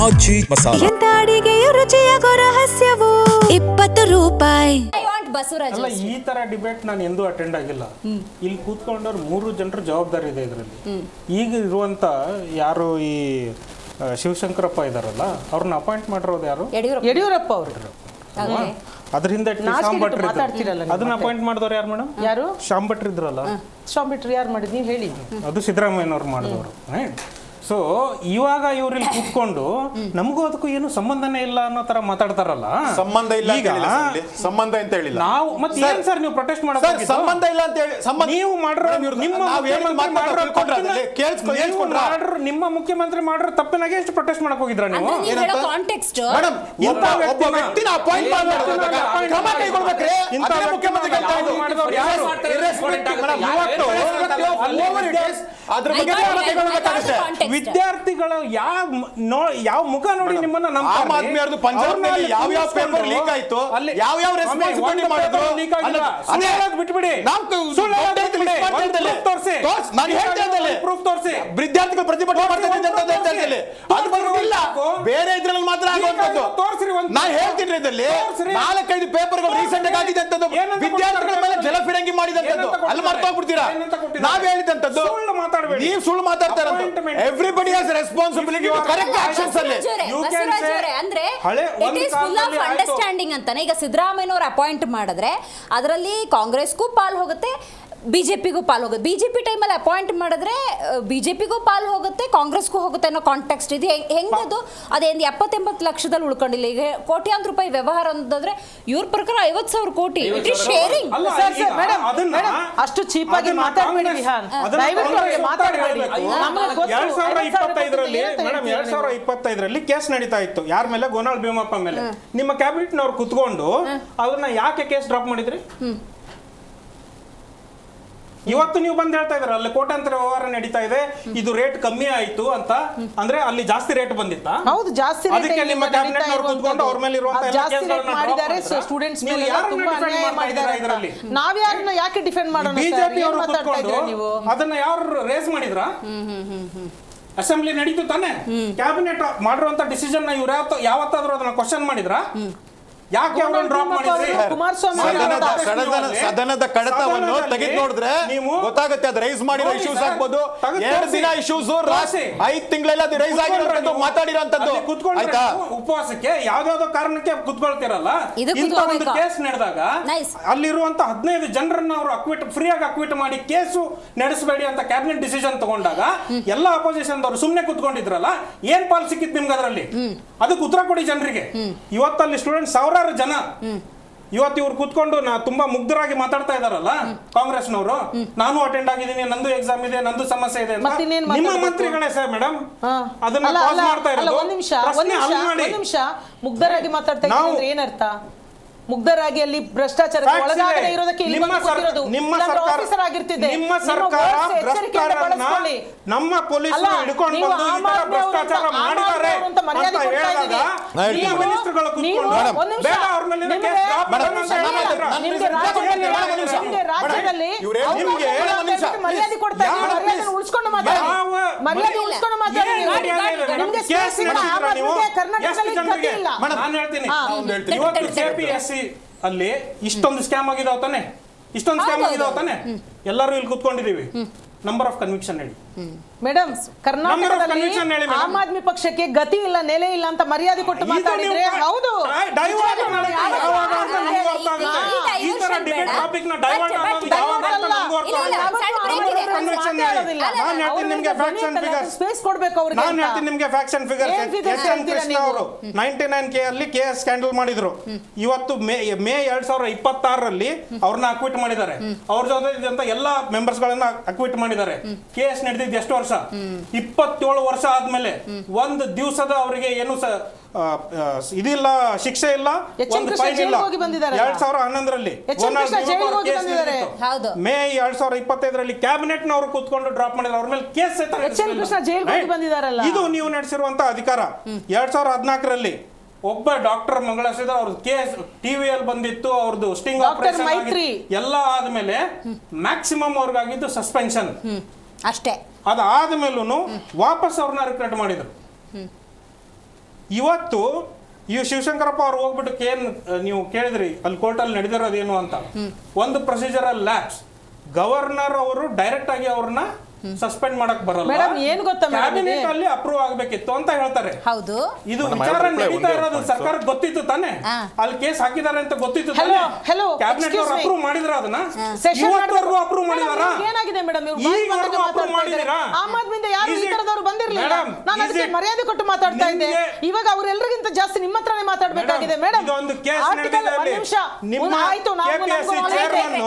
ಆಚಿ ಮಸಾಲ. ಎಂತ ಅಡಿಗೆಯ ರುಚಿಯಾಗೋ ರಹಸ್ಯವು 20 ರೂಪಾಯಿ. ಬಸವರಾಜ್ ಅಲ್ಲ, ಈ ತರ ಡಿಬೇಟ್ ನಾನು ಎಂದೂ ಅಟೆಂಡ್ ಆಗಿಲ್ಲ. ಇಲ್ಲಿ ಕೂತ್ಕೊಂಡವ್ರು 3 ಜನರ ಜವಾಬ್ದಾರಿ ಇದೆ ಇದರಲ್ಲಿ. ಈಗ ಇರುವಂತ ಯಾರು ಈ ಶಿವಶಂಕರಪ್ಪ ಇದಾರಲ್ಲ, ಅವ್ರನ್ನ ಅಪಾಯಿಂಟ್ ಮಾಡಿರೋದು ಯಾರು? ಯಡಿಯೂರಪ್ಪ ಅವರು. ಅದ್ರ ಹಿಂದೆ ಶ್ಯಾಮ್ ಭಟ್ರು ಅದನ್ನ ಅಪಾಯಿಂಟ್ ಮಾಡಿದವ್ರು ಯಾರು ಮೇಡಮ್? ಯಾರು? ಶ್ಯಾಮ್ ಭಟ್ರು ಇದ್ರಲ್ಲ. ಶ್ಯಾಮ್ ಭಟ್ರು ಯಾರು ಮಾಡಿದ್ ನೀವು ಹೇಳಿ. ಅದು ಸಿದ್ದರಾಮಯ್ಯನವ್ರು ಮಾಡಿದವರು. ಸೊ ಇವಾಗ ಇವ್ರಲ್ಲಿ ಕೂತ್ಕೊಂಡು ನಮಗೂ ಅದಕ್ಕೂ ಏನು ಸಂಬಂಧನೇ ಇಲ್ಲ ಅನ್ನೋ ತರ ಮಾತಾಡ್ತಾರಲ್ಲ. ಸಂಬಂಧ ಇಲ್ಲ ಈಗ ಸಂಬಂಧ ಅಂತ ಹೇಳಿಲ್ಲ ನಾವು. ಮತ್ತೆ ಏನ್ ಸರ್ ನೀವು ಪ್ರೊಟೆಸ್ಟ್ ಮಾಡೋದು? ಸಂಬಂಧ ಇಲ್ಲ ಅಂತ ಹೇಳಿ ನೀವು ನಿಮ್ಮ ಮುಖ್ಯಮಂತ್ರಿ ಮಾಡಿರೋ ತಪ್ಪಿನಾಗೆ ಎಷ್ಟು ಪ್ರೊಟೆಸ್ಟ್ ಮಾಡಕ್ ಹೋಗಿದ್ರ ನೀವು? ಕಾಂಟೆಕ್ಸ್ಟ್ ಮೇಡಮ್, ಒಬ್ಬ ವ್ಯಕ್ತಿನ ಅಪಾಯಿಂಟ್ ಮಾಡಬೇಕು, ಕ್ರಮ ಕೈಗೊಳ್ಳಬೇಕ್ರಿ. ಇಂತ ಮುಖ್ಯಮಂತ್ರಿ ಅದ್ರ ಬಗ್ಗೆ ಕೈಗೊಳ್ಳಬೇಕಾಗುತ್ತೆ. ವಿದ್ಯಾರ್ಥಿಗಳು ಯಾವ ಮುಖ ನೋಡಿ ನಿಮ್ಮನ್ನ ನಮ್ಮ ಆಮ್ ಆದ್ಮಿ ಅವ್ರದ್ದು ಪಂಜಾಬ್ನಲ್ಲಿ ಯಾವ ಪೇಪರ್ ಲೀಕ್ ಆಯ್ತು, ಯಾವ ರೆಸ್ಪಾನ್ಸಿಬಿಲಿಟಿ ಮಾಡಿದ್ರು ಬಿಟ್ಬಿಡಿ. ಪ್ರೂಫ್ ತೋರಿಸಿ. ವಿದ್ಯಾರ್ಥಿಗಳು ಪ್ರತಿಭಟನೆ ಮಾಡ್ತಾರೆ, ಅದು ಬರುವುದಿಲ್ಲ. ಬೇರೆ ಇದ್ರಲ್ಲಿ ಮಾತ್ರ ಆಗುವಂತದ್ದು. ನಾನು ಹೇಳ್ತೀನಿ, ಇದರಲ್ಲಿ 4-5 ಪೇಪರ್ಗಳು ರೀಸೆಂಟ್ ಆಗಿದೆ ಅಂತದ್ದು, ವಿದ್ಯಾರ್ಥಿಗಳ ಮೇಲೆ ಜಲಫಿರಂಗಿ ಮಾಡಿದಂತದ್ದು. ಅಲ್ಲಿ ಮರ್ತೋಗ್ಬಿಡ್ತೀರಾ? ನಾವ್ ಹೇಳಿದಂತದ್ದು ನೀವು ಸುಳ್ಳು ಮಾತಾಡ್ತಾ ಇರೋದು. Everybody has responsibility to correct actions ಅಲ್ಲಿ. ಅಂದ್ರೆ it is full of understanding ಅಂತಾನೆ. ಈಗ ಸಿದ್ದರಾಮಯ್ಯನವರು ಅಪಾಯಿಂಟ್ ಮಾಡಿದ್ರೆ ಅದರಲ್ಲಿ ಕಾಂಗ್ರೆಸ್ಗೂ ಪಾಲ್ ಹೋಗುತ್ತೆ, ಬಿಜೆಪಿಗೂ ಪಾಲ್ ಹೋಗುತ್ತೆ. ಬಿಜೆಪಿ ಟೈಮಲ್ಲಿ ಅಪಾಯಿಂಟ್ ಮಾಡಿದ್ರೆ ಬಿಜೆಪಿಗೂ ಪಾಲ್ ಹೋಗುತ್ತೆ, ಕಾಂಗ್ರೆಸ್ಗೂ ಹೋಗುತ್ತೆ ಅನ್ನೋ ಕಾಂಟೆಕ್ಸ್ಟ್ ಇದು. ಹೆಂಗದು? ಅದೇನು 70-80 ಲಕ್ಷದಲ್ಲಿ ಉಳ್ಕೊಂಡಿಲ್ಲ. ಈಗ ಕೋಟ್ಯಾಂತರ ರೂಪಾಯಿ ವ್ಯವಹಾರ ಅಂತಂದ್ರೆ ಇವ್ರ ಪ್ರಕಾರ 50,000 ಕೋಟಿ. It is sharing. ಅಷ್ಟು ಚೀಪ್ ಆಗಿ ಮಾತಾಡಬೇಡಿ ವಿಹಾನ್, ದಯವಿಟ್ಟು ಅವರಿಗೆ ಮಾತಾಡಬೇಡಿ. 2025ರಲ್ಲಿ ಕೇಸ್ ನಡೀತಾ ಇತ್ತು. ಯಾರ ಮೇಲೆ? ಗೋನಾಳ್ ಭೀಮಪ್ಪ ಮೇಲೆ. ನಿಮ್ಮ ಕ್ಯಾಬಿನೆಟ್ ನವರು ಕುತ್ಕೊಂಡು ಅದನ್ನ ಯಾಕೆ ಕೇಸ್ ಡ್ರಾಪ್ ಮಾಡಿದ್ರಿ? ಇವತ್ತು ನೀವು ಬಂದು ಹೇಳ್ತಾ ಇದ್ರ ಅಲ್ಲಿ ಕೋಟ್ಯಾಂತರ ವ್ಯವಹಾರ ನಡೀತಾ ಇದೆ, ಇದು ರೇಟ್ ಕಮ್ಮಿ ಆಯ್ತು ಅಂತ. ಅಂದ್ರೆ ಅಲ್ಲಿ ಜಾಸ್ತಿ ರೇಟ್ ಬಂದಿತ್ತ? ಹೌದು, ಜಾಸ್ತಿ. ಅದಕ್ಕೆ ನಿಮ್ಮ ಕ್ಯಾಬಿನೆಟ್ ನವರು ಕೂತ್ಕೊಂಡು ಅವ್ರ ಮೇಲೆ ಇರುವಂತ ಎಲ್ಲ ಕೇಸ್ಗಳನ್ನು ಮಾಡಿದ್ದಾರೆ. ಸ್ಟೂಡೆಂಟ್ಸ್ ಮೇಲೆ ತುಂಬಾ ಅನ್ಯಾಯ ಮಾಡಿದ್ದಾರೆ. ಇದರಲ್ಲಿ ನಾವ್ ಯಾರನ್ನ ಯಾಕೆ ಡಿಫೆಂಡ್ ಮಾಡೋಣ? ಬಿಜೆಪಿ ಅವರು ಕೂತ್ಕೊಂಡು ಅದನ್ನ ಯಾರು ರೇಸ್ ಮಾಡಿದ್ರ? ಅಸೆಂಬ್ಲಿ ನಡೀತು ತಾನೆ. ಕ್ಯಾಬಿನೆಟ್ ಮಾಡಿರುವಂತ ಡಿಸಿಷನ್ ನ ಇವ್ರು ಯಾವತ್ತಾದ್ರೂ ಅದನ್ನ ಕ್ವಶನ್ ಮಾಡಿದ್ರ? ಯಾಕೆ ಅವರನ್ನು ಡ್ರಾಪ್ ಮಾಡಿದ್ರಿ? ಸದನದ ಕಡತವನ್ನು ತೆಗೆದು ನೋಡಿದ್ರೆ ಗೊತ್ತಾಗುತ್ತೆ. ಅದು ರೈಸ್ ಮಾಡಿರೋ ಇಶ್ಯೂಸ್ ಆಗ್ಬೋದು, 2 ದಿನ ಇಶ್ಯೂಸ್, 5 ತಿಂಗಳೆಲ್ಲ ಅದು ರೈಸ್ ಆಗಿರೋದು ಮಾತಾಡಿರೋಂಥದ್ದು. ಆಯ್ತಾ? ಉಪವಾಸಕ್ಕೆ ಯಾವ್ದಾವ್ದೋ ಕಾರಣಕ್ಕೆ ಕುತ್ಕೊಳ್ತಿರಲ್ಲ. ಇಂಥ ಒಂದು ಕೇಸ್ ನಡೆದಾಗ ಅಲ್ಲಿರುವಂತ 15 ಜನರನ್ನ ಅವರು ಫ್ರೀಯಾಗಿ ಅಕ್ವಿಟ್ ಮಾಡಿ ಕೇಸು ನಡೆಸಬೇಡಿ ಅಂತ ಕ್ಯಾಬಿನೆಟ್ ಡಿಸಿಷನ್ ತಗೊಂಡಾಗ ಎಲ್ಲ ಅಪೋಸಿಷನ್ ದವರು ಸುಮ್ನೆ ಕುತ್ಕೊಂಡಿದ್ರಲ್ಲ. ಏನ್ ಪಾಲ್ ಸಿಕ್ಕಿತ್ತು ನಿಮ್ಗೆ ಅದರಲ್ಲಿ? ಅದಕ್ಕೆ ಉತ್ತರ ಕೊಡಿ ಜನರಿಗೆ. ಇವತ್ತಲ್ಲಿ ಸ್ಟೂಡೆಂಟ್ ಸಾವಿರಾರು ಜನ ಇವತ್ತು ಇವ್ರು ಕೂತ್ಕೊಂಡು ತುಂಬಾ ಮುಗ್ಧರಾಗಿ ಮಾತಾಡ್ತಾ ಇದಾರಲ್ಲ ಕಾಂಗ್ರೆಸ್ನವರು. ನಾನು ಅಟೆಂಡ್ ಆಗಿದ್ದೀನಿ, ನಂದು ಎಕ್ಸಾಮ್ ಇದೆ, ನಂದು ಸಮಸ್ಯೆ ಇದೆ ಅಂತ. ನಿಮ್ಮ ಮಂತ್ರಿಗಳೇ ಸರ್ ಮೇಡಮ್ ಅದನ್ನ ಪಾಸ್ ಮಾಡ್ತಾ ಇರೋದು. ಒಂದ್ ನಿಮಿಷ ಮುಗ್ಧರಾಗಿ ಮಾತಾಡ್ತಾ ಇದ್ದಾರೆ ಏನರ್ಥ? ಮುಗ್ಧರಾಗಿ ಅಲ್ಲಿ ಭ್ರಷ್ಟಾಚಾರ ಒಳಗಾಗದೆ ಇರೋದಕ್ಕೆ ನಿಮ್ಮ ಸರ್ಕಾರ ಭ್ರಷ್ಟಾಚಾರನ ನಮ್ಮ ಪೊಲೀಸರು ಹಿಡ್ಕೊಂಡು ಬಂದು ಈ ತರ ಭ್ರಷ್ಟಾಚಾರ ಮಾಡಿದ್ದಾರೆ ಅಂತ ಹೇಳಿದಾಗ ಈ ಮಿನಿಸ್ಟರ್ಗಳು ಕೂತ್ಕೊಂಡು ಬೇಡ ಅವ್ರ ಮೇಲೆ ಕೇಸ್ ಡ್ರಾಪ್ ಮಾಡೋಣ ಅಂತ ಹೇಳ್ತಿದ್ರು. ನಿಮಗೆ ರಾಜ್ಯದಲ್ಲಿ ಮರ್ಯಾದೆ ಕೊಡ್ತಾ ಇದ್ದಾರೆ. ಮರ್ಯಾದೆ ಉಳಿಸ್ಕೊಂಡು ಮಾತಾಡಿ, ಮರ್ಯಾದೆ ಉಳಿಸ್ಕೊಂಡು ಮಾತಾಡಿ. ನಿಮಗೆ ಕೇಸ್ ನಡೆಸಿದ್ರೆ ನೀವು ಕರ್ನಾಟಕದಲ್ಲಿ ಗತಿ ಇಲ್ಲ. ನಾನು ಹೇಳ್ತೀನಿ, ಇವತ್ತು ಕೆಪಿಎಸ್ಸಿ ಅಲ್ಲಿ ಇಷ್ಟೊಂದು ಸ್ಕ್ಯಾಮ್ ಆಗಿದಾವ ತಾನೆ, ಎಲ್ಲರೂ ಇಲ್ಲಿ ಕೂತ್ಕೊಂಡಿದೀವಿ. ನಂಬರ್ ಆಫ್ ಕನ್ವಿಕ್ಷನ್ ಹೇಳಿ ಮೇಡಮ್. ಕರ್ನಾಟಕದಲ್ಲಿ ಆಮ್ ಆದ್ಮಿ ಪಕ್ಷಕ್ಕೆ ಗತಿ ಇಲ್ಲ, ನೆಲೆ ಇಲ್ಲ ಅಂತ ಮರ್ಯಾದೆ ಕೊಟ್ಟು ಮಾತಾಡಿದ್ರೆ ಹೌದು. ಸ್ಪೇಸ್ ಕೊಡ್ಬೇಕು ಅವ್ರಿಗೆ. ನಾನು ಹೇಳ್ತೀನಿ ನಿಮ್ಗೆ ಫ್ಯಾಕ್ಷನ್ ಫಿಗರ್. ಕೃಷ್ಣ ಅವರು 99K ಅಲ್ಲಿ ಕೇಸ್ ಸ್ಕ್ಯಾಂಡಲ್ ಮಾಡಿದ್ರು. ಇವತ್ತು ಮೇ 2026ರಲ್ಲಿ ಅವ್ರನ್ನ ಅಕ್ವಿಟ್ ಮಾಡಿದ್ದಾರೆ. ಅವ್ರ ಜೊತೆ ಎಲ್ಲ ಮೆಂಬರ್ಸ್ ಗಳನ್ನ ಅಕ್ವಿಟ್ ಮಾಡಿದ್ದಾರೆ. ಕೇಸ್ ನಡೆದಿದ್ದು ಎಷ್ಟು ವರ್ಷ? 27 ವರ್ಷ ಆದ್ಮೇಲೆ ಒಂದು ದಿವಸದ ಅವರಿಗೆ ಏನು ಇದಿಲ್ಲ, ಶಿಕ್ಷೆ ಇಲ್ಲ, ಒಂದು ಫೈನ್ ಇಲ್ಲ. 2011ರಲ್ಲಿ ಮೇ 2025ರಲ್ಲಿ ಕ್ಯಾಬಿನೆಟ್ ನವರು ಕೂತ್ಕೊಂಡು ಡ್ರಾಪ್ ಮಾಡಿದ್ರು. ಅವ್ರ ಮೇಲೆ ಕೇಸ್ ಇದು ನೀವು ನಡೆಸಿರುವಂತ ಅಧಿಕಾರ. 2014ರಲ್ಲಿ ಒಬ್ಬ ಡಾಕ್ಟರ್ ಮಂಗಳಾಶ್ರೀಧರ್ ಅವ್ರ ಕೇಸ್ ಟಿವಿಯಲ್ಲಿ ಬಂದಿತ್ತು, ಅವ್ರದ್ದು ಸ್ಟಿಂಗ್ ಆಪರೇಷನ್ ಎಲ್ಲ ಆದ್ಮೇಲೆ ಮ್ಯಾಕ್ಸಿಮಮ್ ಅವ್ರಿಗಾಗಿದ್ದು ಸಸ್ಪೆನ್ಷನ್ ಅಷ್ಟೇ. ಅದಾದ್ಮೇಲೂ ವಾಪಸ್ ಅವ್ರನ್ನ ರಿಕ್ರೂಟ್ ಮಾಡಿದ್ರು. ಇವತ್ತು ಈ ಶಿವಶಂಕರಪ್ಪ ಅವ್ರು ಹೋಗ್ಬಿಟ್ಟು ನೀವು ಕೇಳಿದ್ರಿ ಅಲ್ಲಿ ಕೋರ್ಟಲ್ಲಿ ನಡೆದಿರೋದೇನು ಅಂತ. ಒಂದು ಪ್ರೊಸೀಜರಲ್ ಲ್ಯಾಪ್ಸ್. ಗವರ್ನರ್ ಅವರು ಡೈರೆಕ್ಟ್ ಆಗಿ ಅವ್ರನ್ನ ಸಸ್ಪೆಂಡ್ ಮಾಡಕ್ ಬರಲ್ಲ, ಮೇಡಮ್ ಏನ್ ಗೊತ್ತಾ ಕ್ಯಾಬಿನೆಟ್ ಅಲ್ಲಿ ಅಪ್ರೂವ್ ಆಗ್ಬೇಕಿತ್ತು ಅಂತ ಹೇಳ್ತಾರೆ. ಹೌದು, ಇದು ವಿಚಾರ ನಡೀತಾ ಇರೋದು ಸರ್ಕಾರಕ್ಕೆ ಗೊತ್ತಿತ್ತು ತಾನೆ, ಅಲ್ಲಿ ಕೇಸ್ ಹಾಕಿದ್ದಾರೆ ಅಂತ ಗೊತ್ತಿತ್ತು ತಾನೆ. ಕ್ಯಾಬಿನೆಟ್ ಅವರು ಅಪ್ರೂವ್ ಮಾಡಿದ್ರ ಅದನ್ನ? ಇವತ್ತವರೆಗೂ ಅಪ್ರೂವ್ ಮಾಡಿದಾರಾ? ಏನಾಗಿದೆ ಮೇಡಮ್? ಈವರೆಗೂ ಅಪ್ರೂವ್ ಮಾಡಿದಿರಾ? ಆಮ್ ಆದ್ಮಿಯಿಂದ ಯಾರು ಈ ತರದವರು ಬಂದಿರಲಿಲ್ಲ. ನಾನು ಅದಕ್ಕೆ ಮರ್ಯಾದೆ ಕೊಟ್ಟು ಮಾತಾಡ್ತಾ ಇದ್ದೆ. ಇವಾಗ ಅವರೆಲ್ಲರಿಗಿಂತ ಜಾಸ್ತಿ ನಿಮ್ಮ ಹತ್ರನೇ ಮಾತಾಡ್ಬೇಕಾಗಿದೆ ಮೇಡಮ್. ಇದೊಂದು ಕೇಸ್ ನಡೆದಿದೆ ಅಲ್ಲಿ. ನಿಮ್ಮ ಕೆಪಿಎಸ್ಸಿ ಚೇರ್ಮನ್